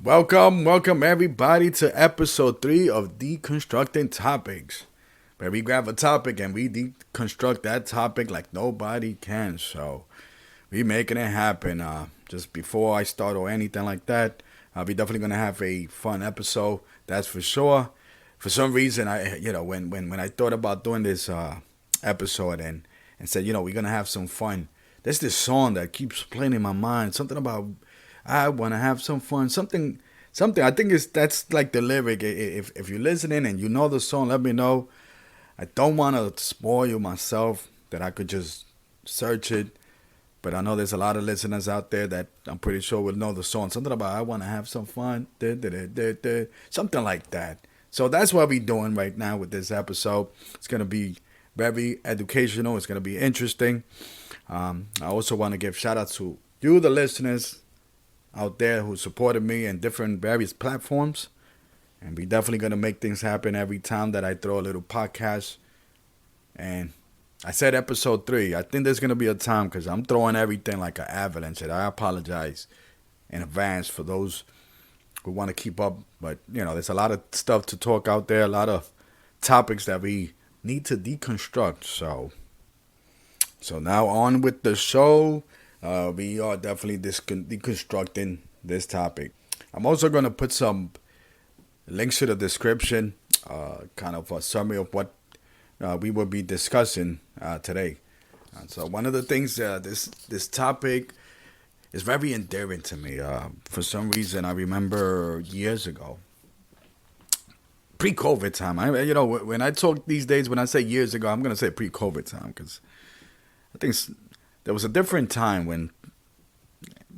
Welcome everybody to episode 3 of Deconstructing Topics, where we grab a topic and we deconstruct that topic like nobody can. So we making it happen. Just before I start or anything like that, we definitely gonna have a fun episode. That's for sure. For some reason, when I thought about doing this episode and said, we're gonna have some fun. There's this song that keeps playing in my mind. Something about I want to have some fun. Something. I think that's like the lyric. If you're listening and you know the song, let me know. I don't want to spoil you myself. That I could just search it. But I know there's a lot of listeners out there that I'm pretty sure will know the song. Something about I want to have some fun. Something like that. So that's what we're doing right now with this episode. It's gonna be very educational. It's gonna be interesting. I also want to give shout out to you, the listeners out there who supported me in different various platforms. And we definitely gonna make things happen every time that I throw a little podcast. And I said episode 3. I think there's gonna be a time because I'm throwing everything like an avalanche. And I apologize in advance for those who want to keep up. But there's a lot of stuff to talk out there. A lot of topics that we need to deconstruct. So now on with the show. We are definitely deconstructing this topic. I'm also going to put some links to the description, kind of a summary of what we will be discussing today. So one of the things, this topic is very endearing to me. For some reason, I remember years ago, pre-COVID time. When I talk these days, when I say years ago, I'm going to say pre-COVID time because I think there was a different time when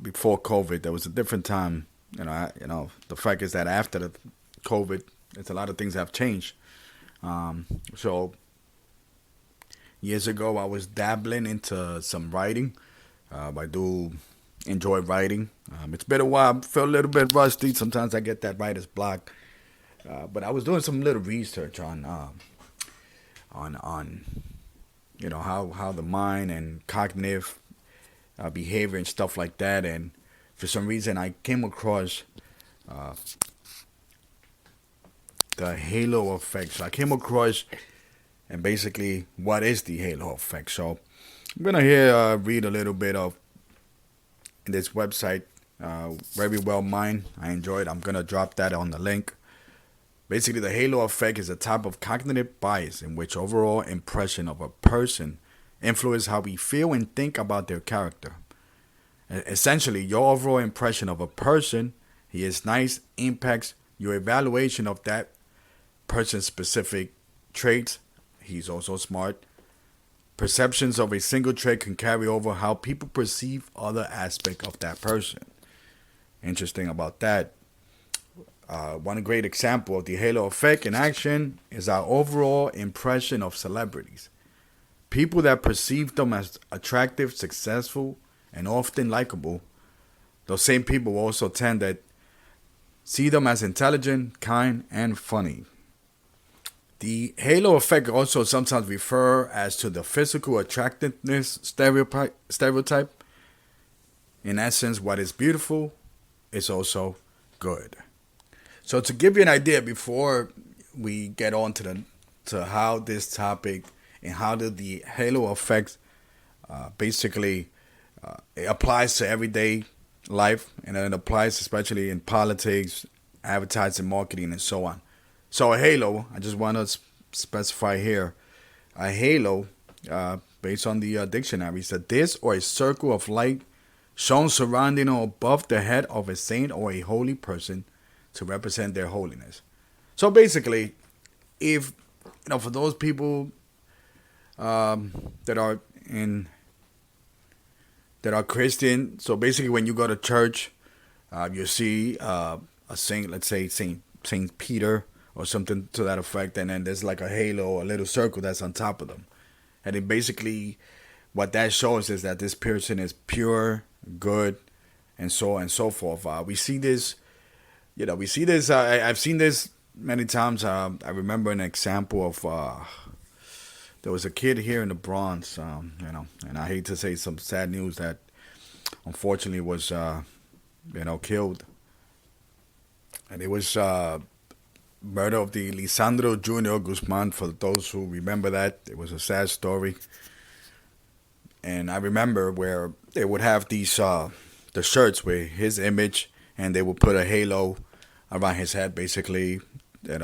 before COVID. There was a different time. The fact is that after the COVID, there's a lot of things have changed. So years ago, I was dabbling into some writing. I do enjoy writing. It's been a while. I feel a little bit rusty. Sometimes I get that writer's block. But I was doing some little research on how the mind and cognitive behavior and stuff like that. And for some reason, I came across the halo effect. So I came across, and basically, what is the halo effect? So I'm gonna read a little bit of this website. Very well mined. I enjoyed. I'm gonna drop that on the link. Basically, the halo effect is a type of cognitive bias in which overall impression of a person influence how we feel and think about their character. Essentially, your overall impression of a person, he is nice, impacts your evaluation of that person's specific traits. He's also smart. Perceptions of a single trait can carry over how people perceive other aspects of that person. Interesting about that. One great example of the halo effect in action is our overall impression of celebrities. People that perceive them as attractive, successful, and often likable, those same people also tend to see them as intelligent, kind, and funny. The halo effect also sometimes refer as to the physical attractiveness stereotype. In essence, what is beautiful is also good. So to give you an idea before we get on to how this topic and how the halo effect basically it applies to everyday life, and it applies especially in politics, advertising, marketing, and so on. So a halo, I just want to specify here, a halo, based on the dictionary, is a disc or a circle of light shown surrounding or above the head of a saint or a holy person to represent their holiness. So basically, if for those people that are Christian, so basically when you go to church, you see a saint, let's say Saint Peter or something to that effect, and then there's like a halo, a little circle that's on top of them, and it basically what that shows is that this person is pure, good, and so on and so forth. We see this. I've seen this many times. I remember an example of there was a kid here in the Bronx, and I hate to say some sad news that unfortunately was, killed and it was murder of the Lisandro Jr. Guzman. For those who remember that, it was a sad story. And I remember where they would have these the shirts with his image, and they would put a halo around his head. Basically, a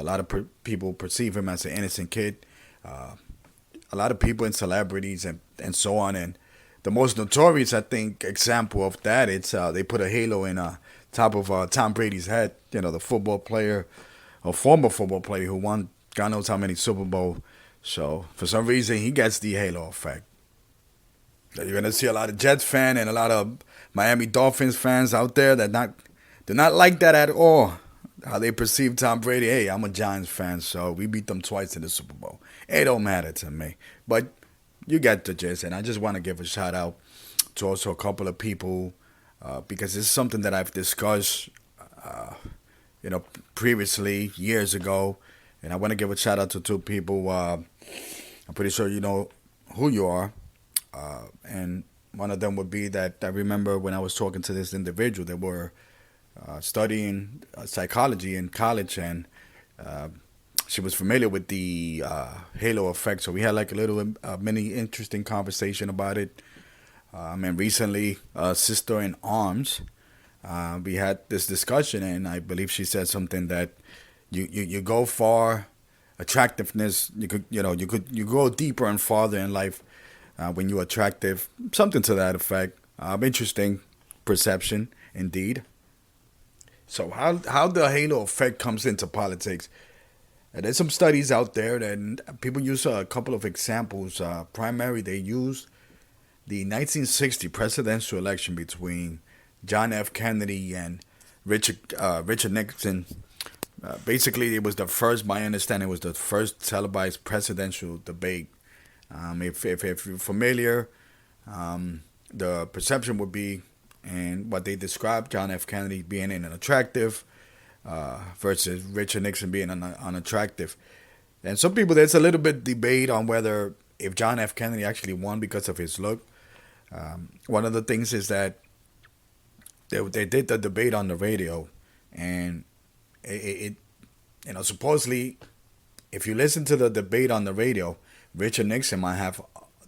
lot of people perceive him as an innocent kid. Uh, a lot of people and celebrities and so on. And the most notorious, I think, example of that, it's they put a halo in top of Tom Brady's head. The football player, a former football player who won God knows how many Super Bowl. So for some reason, he gets the halo effect. You're gonna see a lot of Jets fan and a lot of Miami Dolphins fans out there that do not like that at all. How they perceive Tom Brady. Hey, I'm a Giants fan, so we beat them twice in the Super Bowl. It don't matter to me. But you get the gist, and I just want to give a shout out to also a couple of people because this is something that I've discussed, uh, previously years ago, and I want to give a shout out to two people. I'm pretty sure you know who you are. And one of them would be that I remember when I was talking to this individual that were studying psychology in college, and uh, she was familiar with the halo effect. So we had like a little mini interesting conversation about it. And recently, Sister in Arms, we had this discussion, and I believe she said something that you go far, attractiveness. You go deeper and farther in life when you're attractive, something to that effect. Interesting perception, indeed. So how the halo effect comes into politics? There's some studies out there that people use a couple of examples. Primarily, they use the 1960 presidential election between John F. Kennedy and Richard Nixon. Basically, it was the first, my understanding, was the first televised presidential debate. If you're familiar, the perception would be, and what they described John F. Kennedy being an attractive versus Richard Nixon being unattractive. And some people, there's a little bit debate on whether if John F. Kennedy actually won because of his look. One of the things is that they did the debate on the radio, and supposedly, if you listen to the debate on the radio, Richard Nixon might have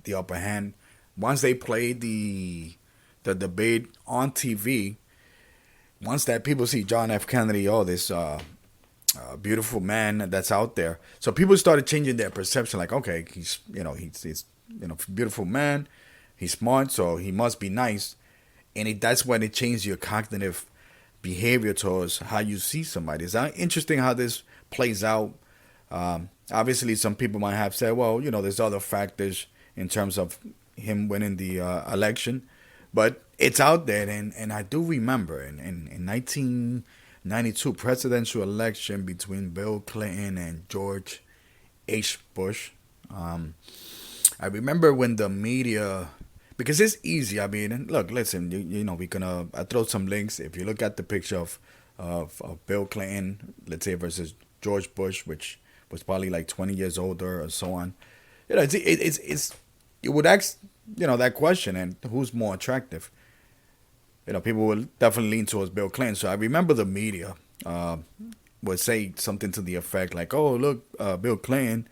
the upper hand. Once they played the debate on TV, once that people see John F. Kennedy, this beautiful man that's out there, so people started changing their perception. Like, okay, he's beautiful man, he's smart, so he must be nice, and that's when it changed your cognitive behavior towards how you see somebody. It's interesting how this plays out. Obviously, some people might have said, well, there's other factors in terms of him winning the election, but it's out there. And I do remember in 1992 presidential election between Bill Clinton and George H. Bush. I remember when the media, because it's easy. I mean, look, listen, we're gonna I throw some links. If you look at the picture of Bill Clinton, let's say, versus George Bush, which was probably like 20 years older or so on. It's you would ask that question, and who's more attractive? People will definitely lean towards Bill Clinton. So I remember the media would say something to the effect like, "Oh, look, Bill Clinton.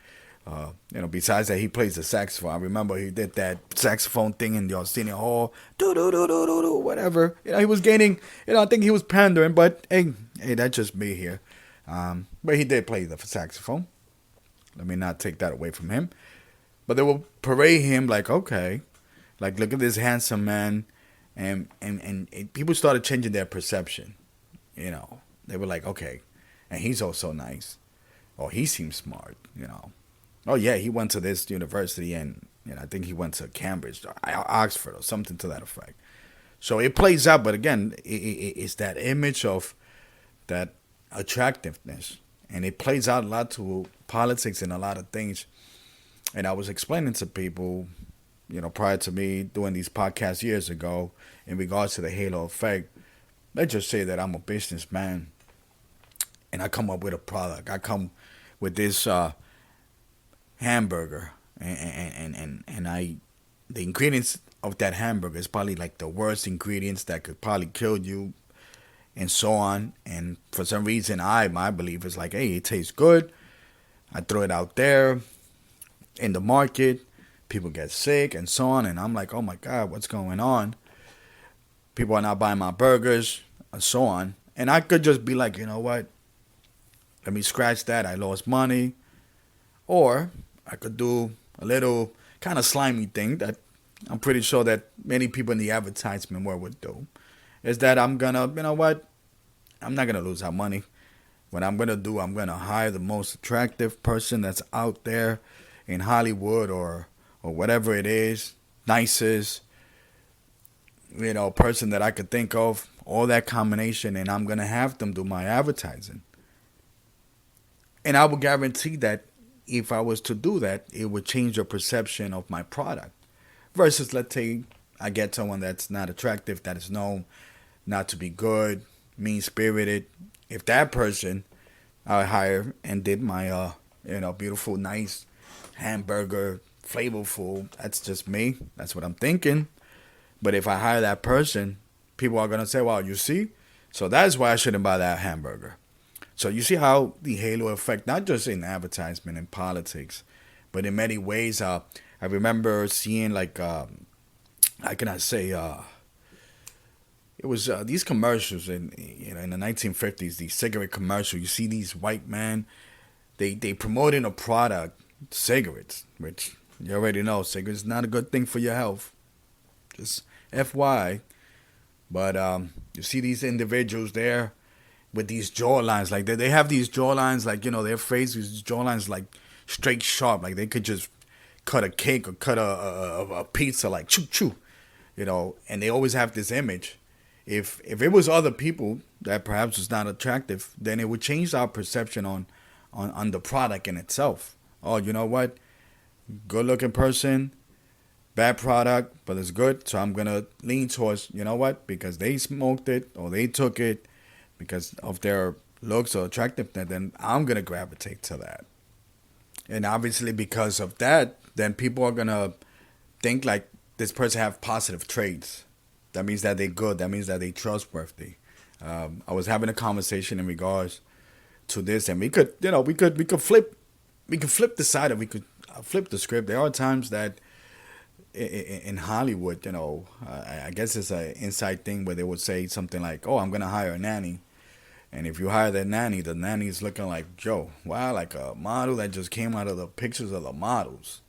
Besides that, he plays the saxophone. I remember he did that saxophone thing in the Arsenio Hall, do do do do do do, whatever. He was gaining. I think he was pandering, but hey, that's just me here. But he did play the saxophone. Let me not take that away from him. But they will parade him like, okay, like look at this handsome man, and people started changing their perception. They were like, okay, and he's also nice, or he seems smart. Oh yeah, he went to this university, and I think he went to Cambridge, or Oxford, or something to that effect. So it plays out, but again, it's that image of that attractiveness, and it plays out a lot to politics and a lot of things. And I was explaining to people, prior to me doing these podcasts years ago, in regards to the halo effect. Let's just say that I'm a businessman, and I come up with a product. I come with this hamburger, and the ingredients of that hamburger is probably like the worst ingredients that could probably kill you. and so on. And for some reason, my belief is like, hey, it tastes good. I throw it out there in the market. People get sick and so on. And I'm like, oh my God, what's going on? People are not buying my burgers and so on. And I could just be like, you know what? Let me scratch that. I lost money. Or I could do a little kind of slimy thing that I'm pretty sure that many people in the advertisement world would do. Is that I'm going to, you know what? I'm not going to lose our money. What I'm going to do, I'm going to hire the most attractive person that's out there in Hollywood or whatever it is, nicest, person that I could think of, all that combination, and I'm going to have them do my advertising. And I will guarantee that if I was to do that, it would change your perception of my product. Versus, let's say, I get someone that's not attractive, that is known not to be good, mean-spirited. If that person I hire and did my, beautiful, nice hamburger, flavorful, that's just me. That's what I'm thinking. But if I hire that person, people are going to say, well, you see? So that's why I shouldn't buy that hamburger. So you see how the halo effect, not just in advertisement and politics, but in many ways, I remember seeing how can I say, it was these commercials in the 1950s, these cigarette commercials. You see these white men, they promoting a product, cigarettes, which you already know, cigarettes not a good thing for your health. Just FY. But you see these individuals there with these jawlines, like they have these jawlines, like their face, these jawlines like straight sharp, like they could just cut a cake or cut a pizza, like choo choo, and they always have this image. If it was other people that perhaps was not attractive, then it would change our perception on the product in itself. Oh, you know what? Good looking person, bad product, but it's good. So I'm gonna lean towards, you know what? Because they smoked it or they took it because of their looks or attractiveness, then I'm gonna gravitate to that. And obviously because of that, then people are gonna think like this person have positive traits. That means that they're good. That means that they're trustworthy. I was having a conversation in regards to this, and we could flip the side, and we could flip the script. There are times that in Hollywood, I guess it's an inside thing where they would say something like, "Oh, I'm gonna hire a nanny," and if you hire that nanny, the nanny is looking like Joe, wow, like a model that just came out of the pictures of the models,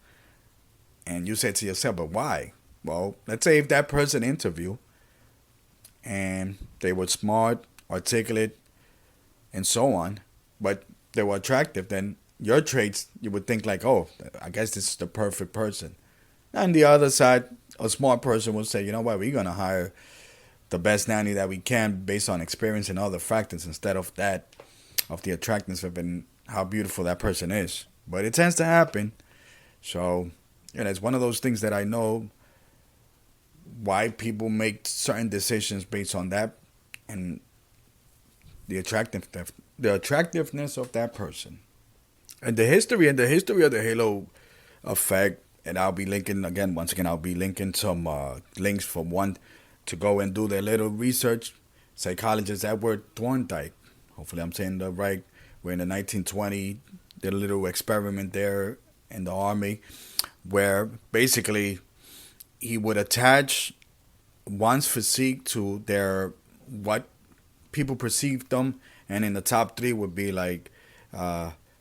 and you say to yourself, "But why?" Well, let's say if that person interview and they were smart, articulate, and so on, but they were attractive, then your traits, you would think like, oh, I guess this is the perfect person. And the other side, a smart person would say, you know what, we're going to hire the best nanny that we can based on experience and other factors instead of that, of the attractiveness of and how beautiful that person is. But it tends to happen. So, it's one of those things that I know why people make certain decisions based on that and the attractiveness of that person. And the history of the halo effect, and I'll be linking again, once again, I'll be linking some links for one to go and do their little research. Psychologist Edward Thorndike, hopefully I'm saying that right, where in the 1920 did a little experiment there in the army where basically he would attach one's physique to their what people perceived them, and in the top three would be like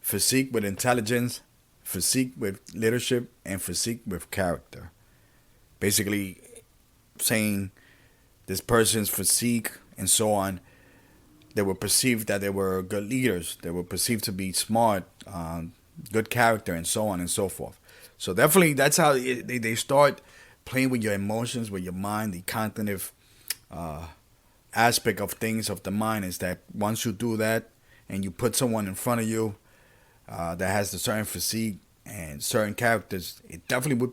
physique with intelligence, physique with leadership, and physique with character. Basically saying this person's physique and so on, they were perceived that they were good leaders, they were perceived to be smart, good character, and so on and so forth. So definitely that's how they start playing with your emotions, with your mind. The cognitive aspect of things of the mind is that once you do that and you put someone in front of you that has a certain physique and certain characters, it definitely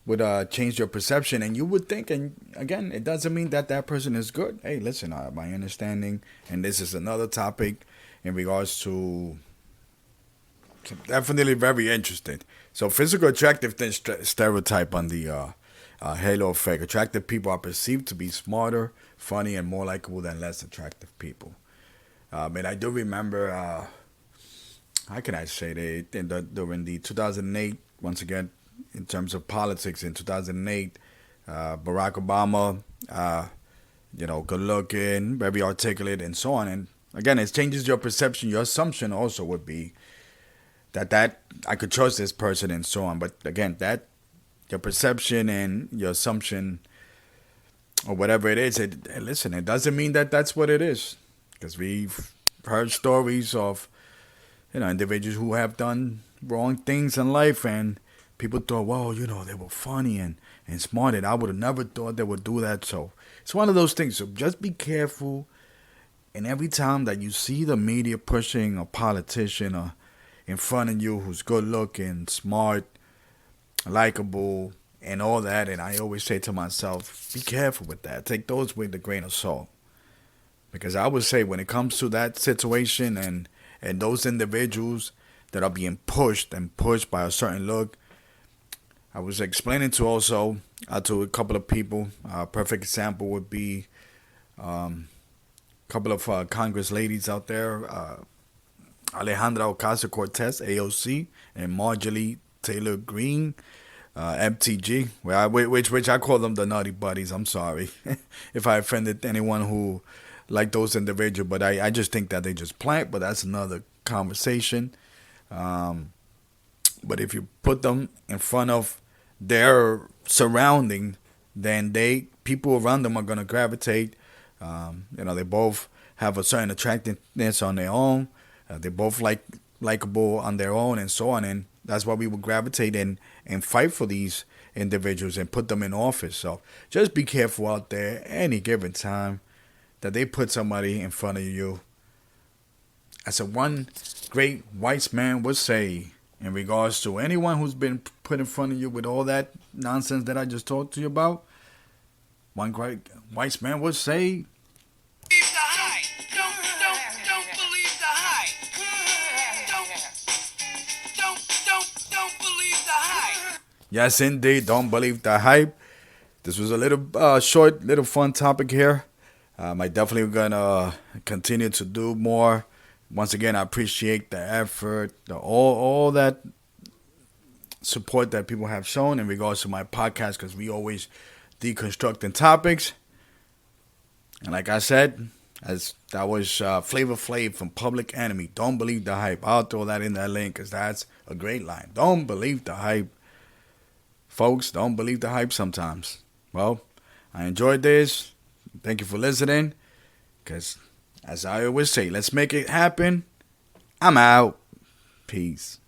would change your perception, and you would think. And again, it doesn't mean that that person is good. Hey, listen, my understanding, and this is another topic in regards to definitely very interesting. So physical attractiveness stereotype on the halo effect. Attractive people are perceived to be smarter, funny, and more likable than less attractive people. And I do remember, how can I say that, during the 2008, once again, in terms of politics in 2008, Barack Obama, good looking, very articulate, and so on. And again, it changes your perception. Your assumption also would be that I could trust this person and so on. But again, that your perception and your assumption or whatever it is, listen, it doesn't mean that that's what it is, because we've heard stories of individuals who have done wrong things in life, and people thought, well, they were funny and smart, and I would have never thought they would do that. So it's one of those things. So just be careful. And every time that you see the media pushing a politician in front of you who's good looking, smart, likable, and all that, and I always say to myself, be careful with that. Take those with a grain of salt. Because I would say when it comes to that situation and those individuals that are being pushed by a certain look, I was explaining to a couple of people. A perfect example would be a couple of Congress ladies out there, Alejandra Ocasio-Cortez, AOC, and Marjorie Taylor Greene, MTG, which I call them the Naughty Buddies. I'm sorry if I offended anyone who liked those individuals, but I just think that they just plant, but that's another conversation. But if you put them in front of their surrounding, then people around them are going to gravitate. They both have a certain attractiveness on their own. They both likable on their own and so on. And that's why we would gravitate and fight for these individuals and put them in office. So just be careful out there any given time that they put somebody in front of you. As one great wise man would say, in regards to anyone who's been put in front of you with all that nonsense that I just talked to you about, one great wise man would say, believe the hype. Don't believe the hype. Don't believe the hype. yes, indeed, don't believe the hype. This was a little short, little fun topic here. I definitely gonna continue to do more. Once again, I appreciate the effort, all that support that people have shown in regards to my podcast, because we always deconstructing topics. And like I said, as that was Flavor Flav from Public Enemy. Don't believe the hype. I'll throw that in that link because that's a great line. Don't believe the hype. Folks, don't believe the hype sometimes. Well, I enjoyed this. Thank you for listening. Because, as I always say, let's make it happen. I'm out. Peace.